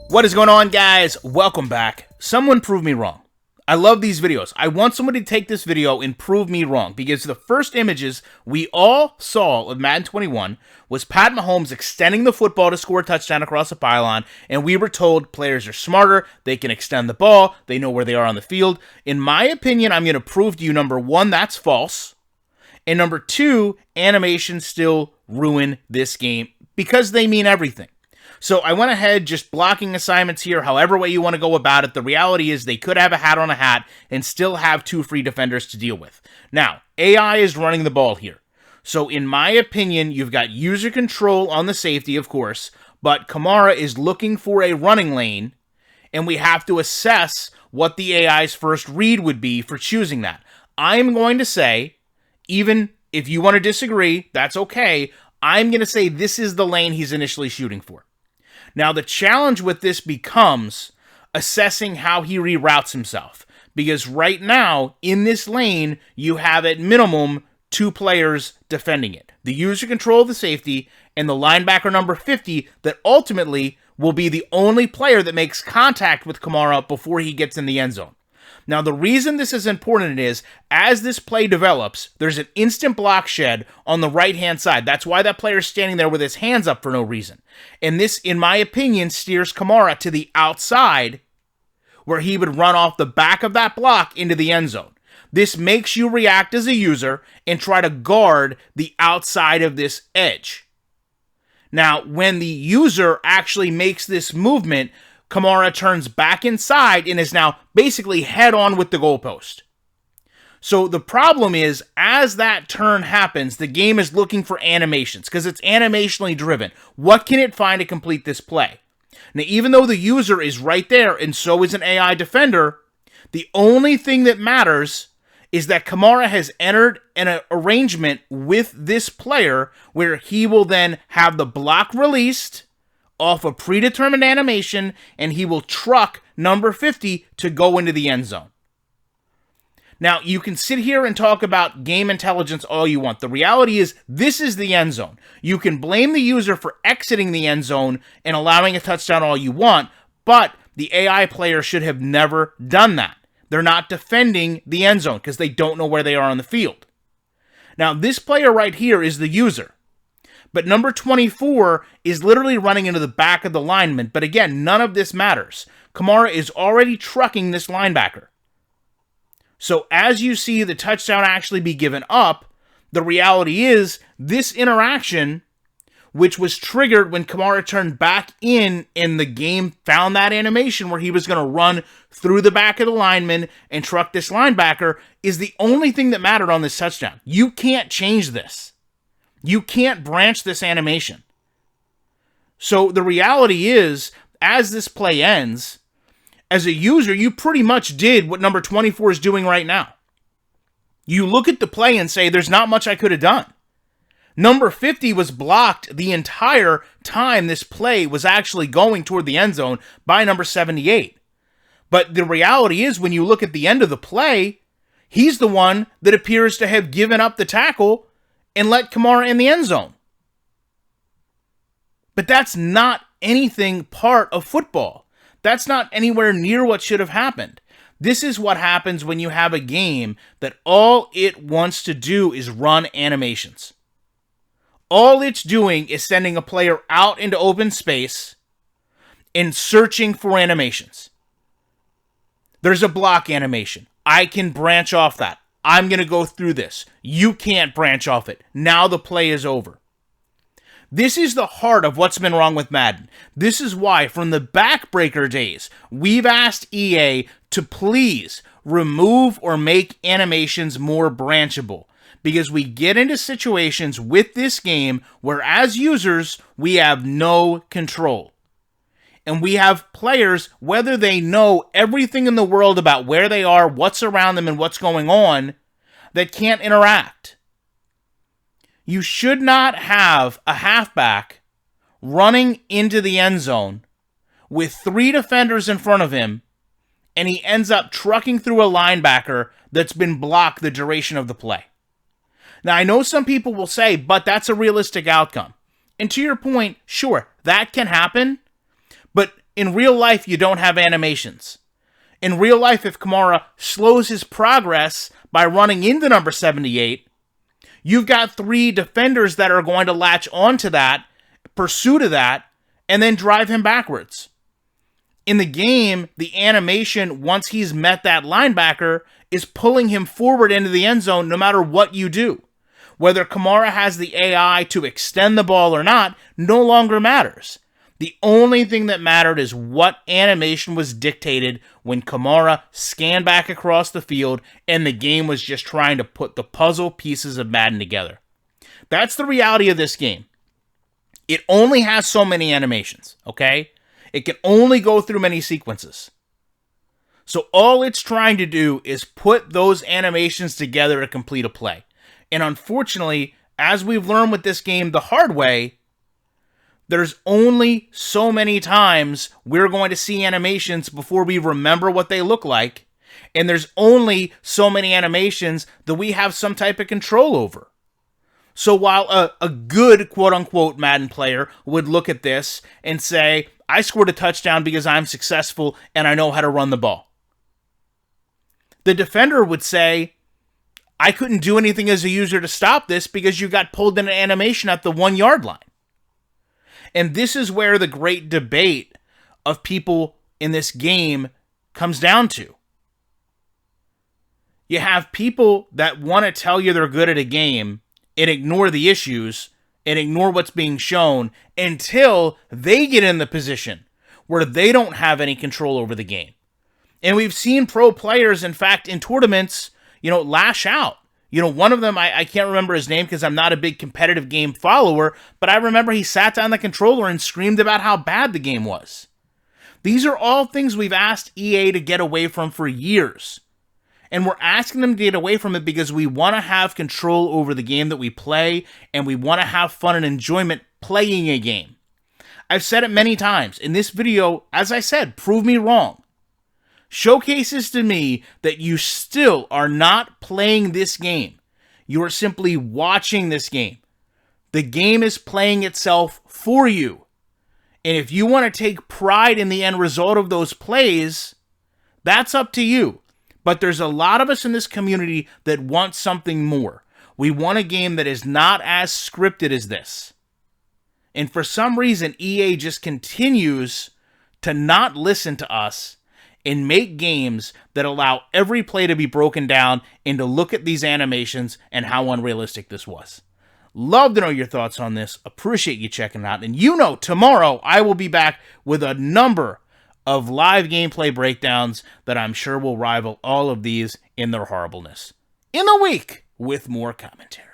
What is going on, guys? Welcome back. Someone prove me wrong. I love these videos. I want somebody to take this video and prove me wrong, because the first images we all saw of Madden 21 was Pat Mahomes extending the football to score a touchdown across the pylon, and we were told players are smarter, they can extend the ball, they know where they are on the field. In my opinion, I'm going to prove to you, number one, that's false, and number two, animations still ruin this game because they mean everything. So I went ahead just blocking assignments here, however way you want to go about it. The reality is they could have a hat on a hat and still have two free defenders to deal with. Now, AI is running the ball here. So in my opinion, you've got user control on the safety, of course, but Kamara is looking for a running lane, and we have to assess what the AI's first read would be for choosing that. I'm going to say, even if you want to disagree, that's okay, I'm going to say this is the lane he's initially shooting for. Now, the challenge with this becomes assessing how he reroutes himself, because right now, in this lane, you have at minimum two players defending it. The user control, the safety, and the linebacker number 50 that ultimately will be the only player that makes contact with Kamara before he gets in the end zone. Now, the reason this is important is, as this play develops, there's an instant block shed on the right-hand side. That's why that player is standing there with his hands up for no reason. And this, in my opinion, steers Kamara to the outside, where he would run off the back of that block into the end zone. This makes you react as a user and try to guard the outside of this edge. Now, when the user actually makes this movement, Kamara turns back inside and is now basically head-on with the goalpost. So the problem is, as that turn happens, the game is looking for animations, because it's animationally driven. What can it find to complete this play? Now, even though the user is right there, and so is an AI defender, the only thing that matters is that Kamara has entered an arrangement with this player where he will then have the block released off a predetermined animation, and he will truck number 50 to go into the end zone. Now, you can sit here and talk about game intelligence all you want. The reality is, this is the end zone. You can blame the user for exiting the end zone and allowing a touchdown all you want, but the AI player should have never done that. They're not defending the end zone because they don't know where they are on the field. Now, this player right here is the user. But number 24 is literally running into the back of the lineman. But again, none of this matters. Kamara is already trucking this linebacker. So as you see the touchdown actually be given up, the reality is this interaction, which was triggered when Kamara turned back in and the game found that animation where he was going to run through the back of the lineman and truck this linebacker, is the only thing that mattered on this touchdown. You can't change this. You can't branch this animation. So the reality is, as this play ends, as a user, you pretty much did what number 24 is doing right now. You look at the play and say, there's not much I could have done. Number 50 was blocked the entire time this play was actually going toward the end zone by number 78. But the reality is, when you look at the end of the play, he's the one that appears to have given up the tackle and let Kamara in the end zone. But that's not anything part of football. That's not anywhere near what should have happened. This is what happens when you have a game that all it wants to do is run animations. All it's doing is sending a player out into open space and searching for animations. There's a block animation. I can branch off that. I'm going to go through this. You can't branch off it. Now the play is over. This is the heart of what's been wrong with Madden. This is why, from the backbreaker days, we've asked EA to please remove or make animations more branchable. Because we get into situations with this game where, as users, we have no control. And we have players, whether they know everything in the world about where they are, what's around them, and what's going on, that can't interact. You should not have a halfback running into the end zone with 3 defenders in front of him, and he ends up trucking through a linebacker that's been blocked the duration of the play. Now, I know some people will say, but that's a realistic outcome. And to your point, sure, that can happen, but in real life, you don't have animations. In real life, if Kamara slows his progress by running into number 78, you've got 3 defenders that are going to latch onto that, pursue to that, and then drive him backwards. In the game, the animation, once he's met that linebacker, is pulling him forward into the end zone no matter what you do. Whether Kamara has the AI to extend the ball or not no longer matters. The only thing that mattered is what animation was dictated when Kamara scanned back across the field and the game was just trying to put the puzzle pieces of Madden together. That's the reality of this game. It only has so many animations, okay? It can only go through many sequences. So all it's trying to do is put those animations together to complete a play. And unfortunately, as we've learned with this game the hard way, there's only so many times we're going to see animations before we remember what they look like. And there's only so many animations that we have some type of control over. So while a good quote-unquote Madden player would look at this and say, I scored a touchdown because I'm successful and I know how to run the ball, the defender would say, I couldn't do anything as a user to stop this because you got pulled in an animation at the 1 yard line. And this is where the great debate of people in this game comes down to. You have people that want to tell you they're good at a game and ignore the issues and ignore what's being shown until they get in the position where they don't have any control over the game. And we've seen pro players, in fact, in tournaments, lash out. One of them, I can't remember his name because I'm not a big competitive game follower, but I remember he sat down the controller and screamed about how bad the game was. These are all things we've asked EA to get away from for years. And we're asking them to get away from it because we want to have control over the game that we play, and we want to have fun and enjoyment playing a game. I've said it many times. In this video, as I said, prove me wrong. Showcases to me that you still are not playing this game. You are simply watching this game. The game is playing itself for you. And if you want to take pride in the end result of those plays, that's up to you. But there's a lot of us in this community that want something more. We want a game that is not as scripted as this. And for some reason, EA just continues to not listen to us and make games that allow every play to be broken down and to look at these animations and how unrealistic this was. Love to know your thoughts on this. Appreciate you checking it out. And tomorrow I will be back with a number of live gameplay breakdowns that I'm sure will rival all of these in their horribleness. In the week with more commentary.